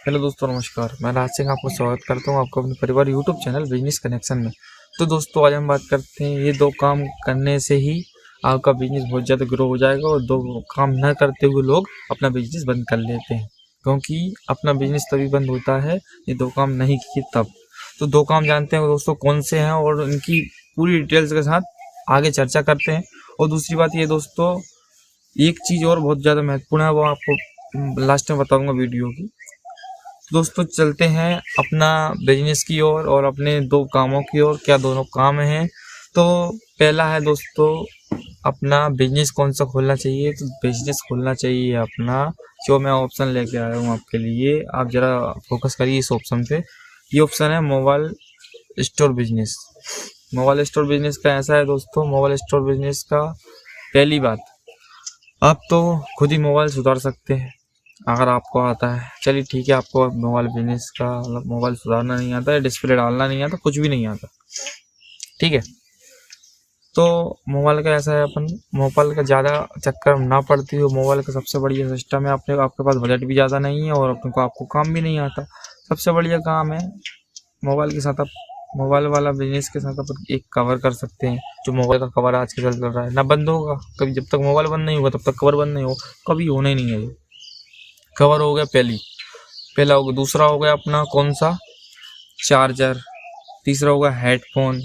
Hello दोस्तों, नमस्कार। मैं राज सिंह आपको स्वागत करता हूँ आपको अपने परिवार यूट्यूब चैनल बिजनेस कनेक्शन में। तो दोस्तों, आज हम बात करते हैं ये दो काम करने से ही आपका बिजनेस बहुत ज़्यादा ग्रो हो जाएगा। और दो काम न करते हुए लोग अपना बिजनेस बंद कर लेते हैं, क्योंकि अपना बिजनेस तभी बंद होता है ये दो काम नहीं किए तब। तो दो काम जानते हैं दोस्तों कौन से हैं और इनकी पूरी डिटेल्स के साथ आगे चर्चा करते हैं। और दूसरी बात ये दोस्तों, एक चीज़ और बहुत ज़्यादा महत्वपूर्ण है, वो आपको लास्ट में बताऊंगा वीडियो की। दोस्तों, चलते हैं अपना बिजनेस की ओर और अपने दो कामों की ओर। क्या दोनों काम हैं? तो पहला है दोस्तों, अपना बिजनेस कौन सा खोलना चाहिए। तो बिजनेस खोलना चाहिए अपना, जो मैं ऑप्शन लेके आया हूँ आपके लिए, आप ज़रा फोकस करिए इस ऑप्शन पे। ये ऑप्शन है mobile store business. Mobile store business का ऐसा है दोस्तों, मोबाइल स्टोर बिजनेस का पहली बात, आप तो खुद ही मोबाइल सुधार सकते हैं अगर आपको आता है। चलिए ठीक है, आपको मोबाइल बिजनेस का मतलब मोबाइल सुधारना नहीं आता है, डिस्प्ले डालना नहीं आता, कुछ भी नहीं आता, ठीक है। तो मोबाइल का ऐसा है, अपन मोबाइल का ज़्यादा चक्कर ना पड़ती हो। मोबाइल का सबसे बढ़िया सिस्टम है, आपके पास बजट भी ज़्यादा नहीं है और अपने को आपको काम भी नहीं आता। सबसे बढ़िया काम है मोबाइल के साथ, आप मोबाइल वाला बिजनेस के साथ अपन एक कवर कर सकते हैं। जो मोबाइल का कवर आज के चल रहा है ना, बंद होगा कभी। जब तक मोबाइल बंद नहीं होगा तब तक कवर बंद नहीं होगा, कभी होना ही नहीं है। कवर हो गया पहला हो गया। दूसरा हो गया अपना कौन सा, चार्जर। तीसरा हो गया हेडफोन।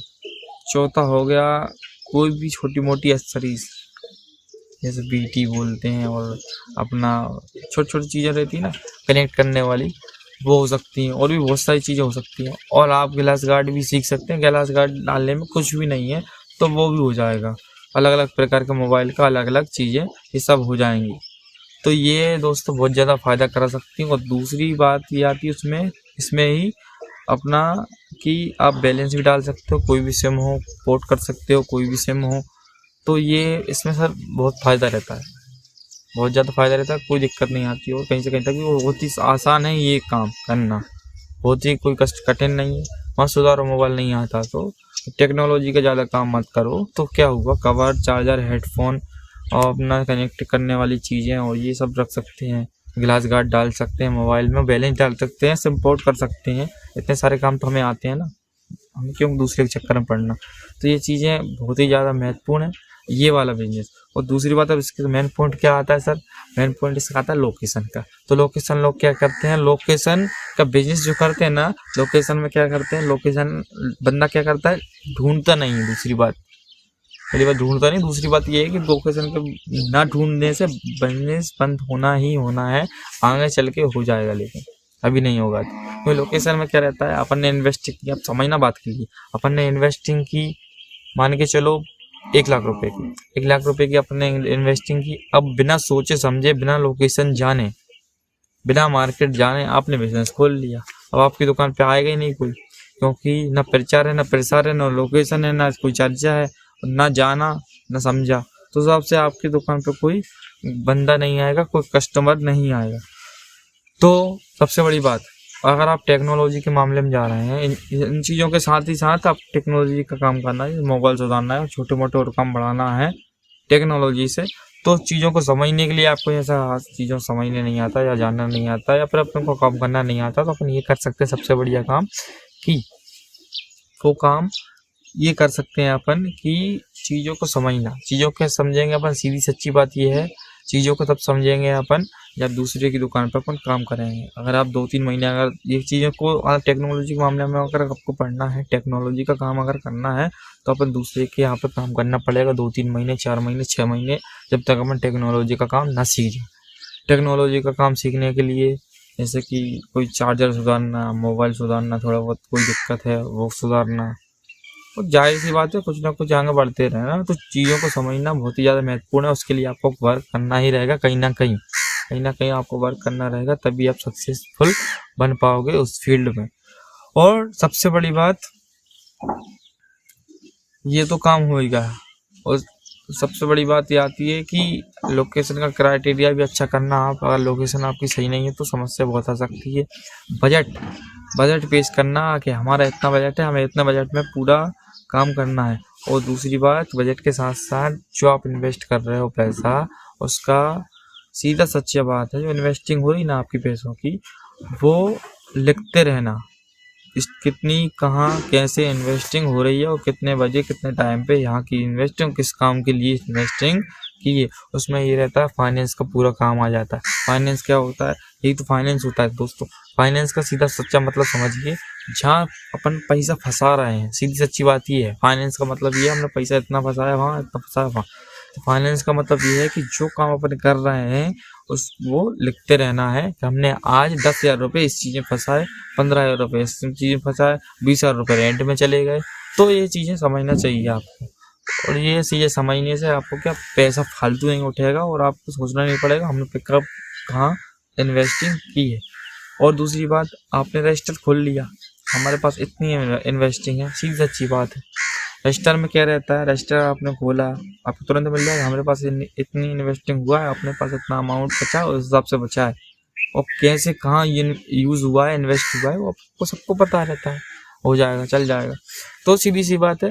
चौथा हो गया कोई भी छोटी मोटी एक्सेसरीज, जैसे बीटी बोलते हैं, और अपना छोटी छोटी चीज़ें रहती है ना कनेक्ट करने वाली, वो हो सकती हैं। और भी बहुत सारी चीज़ें हो सकती हैं। और आप ग्लास गार्ड भी सीख सकते हैं। ग्लास गार्ड डालने में कुछ भी नहीं है, तो वो भी हो जाएगा। अलग अलग प्रकार के मोबाइल का अलग अलग चीज़ें ये सब हो जाएंगी। तो ये दोस्तों बहुत ज़्यादा फ़ायदा करा सकती हैं। और दूसरी बात ये आती है इसमें ही अपना कि आप बैलेंस भी डाल सकते हो, कोई भी सिम हो पोर्ट कर सकते हो, कोई भी सिम हो। तो ये इसमें सर बहुत फ़ायदा रहता है, बहुत ज़्यादा फ़ायदा रहता है, कोई दिक्कत नहीं आती। और कहीं से कहीं तक भी वो बहुत ही आसान है ये काम करना, बहुत ही कोई कठिन नहीं है। वहाँ सुधारो मोबाइल नहीं आता तो टेक्नोलॉजी का ज़्यादा काम मत करो। तो क्या हुआ, कवर, चार्जर, हेडफोन और अपना कनेक्ट करने वाली चीज़ें और ये सब रख सकते हैं। ग्लास गार्ड डाल सकते हैं मोबाइल में, बैलेंस डाल सकते हैं, सिम पोर्ट कर सकते हैं। इतने सारे काम तो हमें आते हैं ना, हमें क्यों दूसरे के चक्कर में पड़ना। तो ये चीज़ें बहुत ही ज़्यादा महत्वपूर्ण है, ये वाला बिजनेस। और दूसरी बात, अब इसके मेन पॉइंट क्या आता है सर, मेन पॉइंट इसका आता है लोकेशन का। तो लोकेशन लोग क्या करते हैं, लोकेशन का बिजनेस जो करते हैं ना, लोकेशन में क्या करते हैं, लोकेशन बंदा क्या करता है, ढूंढता नहीं है। दूसरी बात, पहली बात ढूंढता नहीं, दूसरी बात ये है कि लोकेशन के ना ढूंढने से बिजनेस बंद होना ही होना है। आगे चल के हो जाएगा, लेकिन अभी नहीं होगा। तो लोकेशन में क्या रहता है, अपन ने इन्वेस्टिंग की, आप समझना बात कीजिए, अपन ने इन्वेस्टिंग की, मान के चलो 1 लाख रुपए की, 1 लाख रुपए की अपन ने इन्वेस्टिंग की। अब बिना सोचे समझे, बिना लोकेशन जाने, बिना मार्केट जाने आपने बिजनेस खोल लिया। अब आपकी दुकान पे आएगा ही नहीं कोई, क्योंकि ना प्रचार है, ना प्रसार है, ना लोकेशन है, ना कोई चर्चा है, ना जाना, ना समझा। तो हिसाब से आपकी दुकान पे कोई बंदा नहीं आएगा, कोई कस्टमर नहीं आएगा। तो सबसे बड़ी बात, अगर आप टेक्नोलॉजी के मामले में जा रहे हैं, इन चीज़ों के साथ ही साथ आप टेक्नोलॉजी का काम करना है, मोबाइल सुधारना है, छोटे मोटे और काम बढ़ाना है टेक्नोलॉजी से। तो चीज़ों को समझने के लिए आपको ऐसा चीज़ों समझने नहीं आता या जानना नहीं आता या फिर अपन को काम करना नहीं आता, तो अपन ये कर सकते हैं सबसे बढ़िया काम कि वो काम ये कर सकते हैं अपन कि चीज़ों को समझना। चीज़ों को समझेंगे अपन, सीधी सच्ची बात ये है, चीज़ों को तब समझेंगे अपन जब दूसरे की दुकान पर अपन काम करेंगे। अगर आप 2-3 महीने अगर ये चीज़ों को टेक्नोलॉजी के मामले में अगर आपको पढ़ना है, टेक्नोलॉजी का काम अगर करना है, तो अपन दूसरे के यहाँ पर काम करना पड़ेगा 2-3 महीने, 4 महीने, 6 महीने, जब तक अपन टेक्नोलॉजी का काम ना सीख जाए। टेक्नोलॉजी का काम सीखने के लिए जैसे कि कोई चार्जर सुधारना, मोबाइल सुधारना, थोड़ा बहुत कोई दिक्कत है वो सुधारना, तो जाहिर सी बात है कुछ ना कुछ आगे बढ़ते रहना। तो चीज़ों को समझना बहुत ही ज़्यादा महत्वपूर्ण है। उसके लिए आपको वर्क करना ही रहेगा, कहीं ना कहीं आपको वर्क करना रहेगा, तभी आप सक्सेसफुल बन पाओगे उस फील्ड में। और सबसे बड़ी बात, ये तो काम हो ही गया। और सबसे बड़ी बात ये आती है कि लोकेशन का क्राइटेरिया भी अच्छा करना। आप अगर लोकेशन आपकी सही नहीं है तो समस्या बहुत आ सकती है। बजट पेश करना कि हमारा इतना बजट है, हमें इतना बजट में पूरा काम करना है। और दूसरी बात, बजट के साथ साथ जो आप इन्वेस्ट कर रहे हो पैसा, उसका सीधा सच्ची बात है, जो इन्वेस्टिंग हो रही ना आपकी पैसों की, वो लिखते रहना, इस कितनी कहाँ कैसे इन्वेस्टिंग हो रही है और कितने बजे कितने टाइम पे यहाँ की इन्वेस्टिंग, किस काम के लिए इन्वेस्टिंग की है। उसमें ये रहता है, फाइनेंस का पूरा काम आ जाता है। फाइनेंस क्या होता है? यही तो फाइनेंस होता है दोस्तों। फाइनेंस का सीधा सच्चा मतलब समझिए, जहाँ अपन पैसा फंसा रहे हैं, सीधी सच्ची बात ये है। फाइनेंस का मतलब ये है, हमने पैसा इतना फंसाया वहाँ, इतना फंसाया वहाँ। तो फाइनेंस का मतलब ये है कि जो काम अपन कर रहे हैं वो लिखते रहना है कि हमने आज 10,000 रुपये इस चीज़ में फंसाए, 15,000 रुपये इस चीज़ में फंसाए, 20,000 रुपये रेंट में चले गए। तो ये चीज़ें समझना चाहिए आपको, और ये चीज़ें समझने से आपको क्या पैसा फालतू नहीं उठेगा और आपको सोचना नहीं पड़ेगा हमने पिकअप कहाँ इन्वेस्टिंग की है। और दूसरी बात, आपने रजिस्टर खोल लिया, हमारे पास इतनी इन्वेस्टिंग है, सीधी सच्ची बात है। रजिस्टर में क्या रहता है? रजिस्टर आपने खोला, आपको तुरंत मिल जाएगा हमारे पास इतनी इन्वेस्टिंग हुआ है, अपने पास इतना अमाउंट बचा है, उस हिसाब से बचा है, और कैसे कहाँ यूज़ हुआ है, इन्वेस्ट हुआ है, वो आपको सबको पता रहता है। हो जाएगा, चल जाएगा। तो सीधी सी बात है,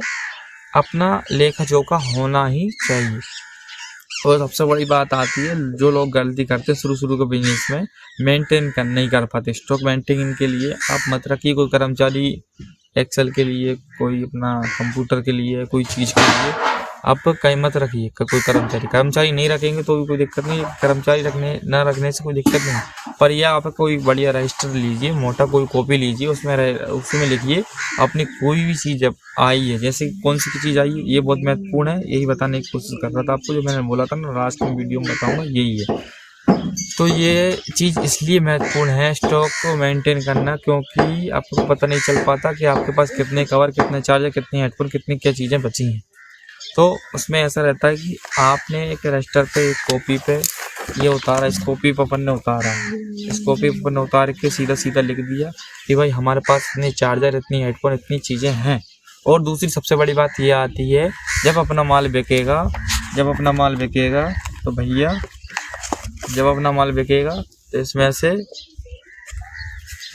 अपना लेखा जोखा होना ही चाहिए। और सबसे बड़ी बात आती है, जो लोग गलती करते हैं शुरू के बिजनेस में, मेंटेन नहीं कर पाते। स्टॉक मेंटेन के लिए आप मत रखिए कोई कर्मचारी, एक्सेल के लिए, कोई अपना कंप्यूटर के लिए, कोई चीज़ के लिए आप कहीं मत रखिए कोई कर्मचारी नहीं रखेंगे तो भी कोई दिक्कत नहीं है। कर्मचारी रखने से कोई दिक्कत नहीं, पर यह आप कोई बढ़िया रजिस्टर लीजिए, मोटा कोई कॉपी लीजिए, उसमें लिखिए अपनी कोई भी चीज़ जब आई है, जैसे कौन सी चीज़ आई है, ये बहुत महत्वपूर्ण है। यही बताने की कोशिश कर रहा था आपको, जो मैंने बोला था ना लास्ट में वीडियो में बताऊँगा, यही है। तो ये चीज़ इसलिए महत्वपूर्ण है स्टॉक को मेंटेन करना, क्योंकि आपको पता नहीं चल पाता कि आपके पास कितने कवर, कितने चार्जर, कितनी हेडफोन, कितनी क्या चीज़ें बची हैं। तो उसमें ऐसा रहता है कि आपने एक रजिस्टर पे, एक कॉपी पे ये उतारा, इस कॉपी पर अपन ने उतारा, इस कॉपी पर अपन ने उतार के सीधा लिख दिया कि भाई हमारे पास इतने चार्जर, इतनी हेडफोन, इतनी चीज़ें हैं। और दूसरी सबसे बड़ी बात ये आती है, जब अपना माल बिकेगा तो भैया, जब अपना माल बिकेगा तो इसमें से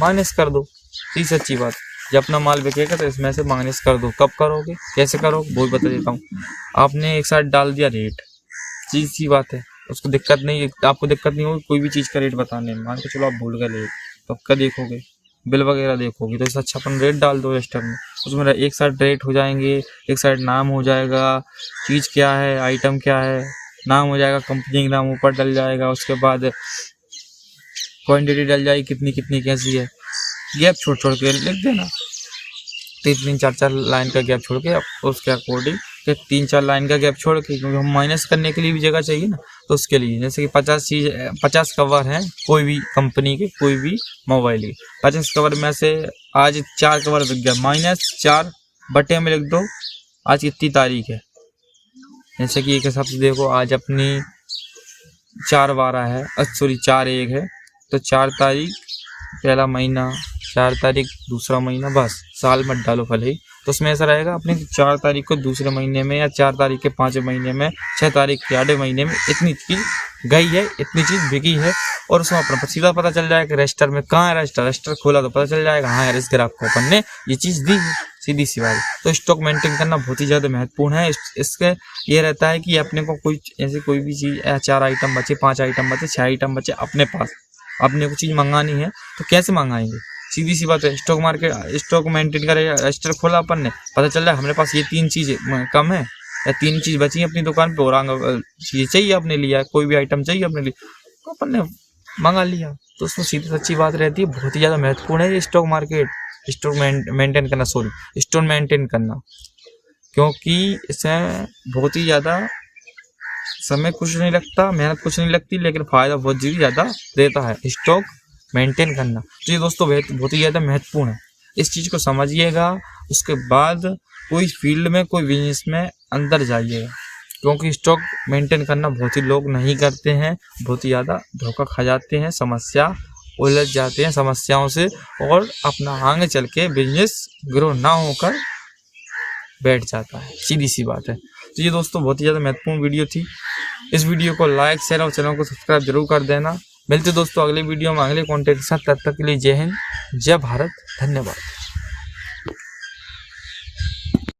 माइनस कर दो। सीधी सच्ची बात, जब अपना माल बिकेगा तो इसमें से माइनस कर दो। कब करोगे, कैसे करोगे, वो भी बता देता हूँ। आपने एक साथ डाल दिया रेट, सी बात है, उसको दिक्कत नहीं, आपको दिक्कत नहीं होगी कोई भी चीज़ का रेट बताने में। मान के चलो आप भूल गए रेट, तो क्या देखोगे, बिल वगैरह देखोगे, तो इससे अच्छा अपन रेट डाल दो रजिस्टर में, उसमें एक साइड रेट हो जाएंगे, एक साइड नाम हो जाएगा, चीज़ क्या है, आइटम क्या है, नाम हो जाएगा, कंपनी का नाम ऊपर डल जाएगा, उसके बाद क्वांटिटी डल जाएगी, कितनी कैसी है। गैप छोड़ के लिख देना, 3-4 लाइन का गैप छोड़ के, उसके अकॉर्डिंग 3-4 लाइन का गैप छोड़ के, क्योंकि हम माइनस करने के लिए भी जगह चाहिए ना, तो उसके लिए जैसे कि 50 कवर हैं कोई भी कंपनी के, कोई भी मोबाइल के, 50 कवर में से आज 4 कवर बिक गया, -4 बटे में लिख दो आज कितनी तारीख है। जैसे कि एक हिसाब से देखो, आज अपनी 4/12 है, 4/1 है, तो 4 तारीख पहला महीना, 4 तारीख दूसरा महीना, बस साल मत डालो भले ही। तो उसमें ऐसा रहेगा अपने 4 तारीख को दूसरे महीने में, या 4 तारीख के 5वें महीने में, 6 तारीख के 8वें महीने में इतनी चीज़ गई है, इतनी चीज़ बिकी है। और उसमें अपना सीधा पता चल जाएगा रजिस्टर में कहाँ है, रजिस्टर खोला तो पता चल जाएगा, हाँ यार इस ग्राहक को अपन ने ये चीज़ दी है, सीधी सी बात। तो स्टॉक मेंटेन करना बहुत ही ज़्यादा महत्वपूर्ण है। इसके ये रहता है कि अपने को कोई भी चीज़, 4 आइटम बचे, 5 आइटम बचे, 6 आइटम बचे अपने पास, अपने को चीज़ मंगानी है तो कैसे मंगाएंगे, सीधी सी बात है। स्टॉक मेंटेन करेगा, रजिस्टर खोला अपन ने, पता चल रहा है हमारे पास ये 3 चीज़ कम है या 3 चीज़ बची है अपनी दुकान पे, और चीज़ चाहिए अपने लिए, कोई भी आइटम चाहिए अपने लिए, तो अपन ने मंगा लिया। तो उसमें सीधी सच्ची बात रहती है, बहुत ही ज़्यादा महत्वपूर्ण है ये स्टॉक मेंटेन करना, क्योंकि इसमें बहुत ही ज़्यादा समय कुछ नहीं लगता, मेहनत कुछ नहीं लगती, लेकिन फ़ायदा बहुत ज़्यादा देता है स्टॉक मेंटेन करना। तो ये दोस्तों बहुत ही ज़्यादा महत्वपूर्ण है, इस चीज़ को समझिएगा। उसके बाद कोई फील्ड में, कोई बिजनेस में अंदर जाइएगा, क्योंकि स्टॉक मेंटेन करना बहुत ही लोग नहीं करते हैं, बहुत ही ज़्यादा धोखा खा जाते हैं, उलझ जाते हैं समस्याओं से, और अपना आगे चल के बिजनेस ग्रो ना होकर बैठ जाता है, सीधी सी बात है। तो ये दोस्तों बहुत ही ज़्यादा महत्वपूर्ण वीडियो थी। इस वीडियो को लाइक, शेयर और चैनल को सब्सक्राइब जरूर कर देना। मिलते दोस्तों अगले वीडियो में अगले कॉन्टेंट के साथ, तब तक के लिए जय हिंद, जय भारत, धन्यवाद।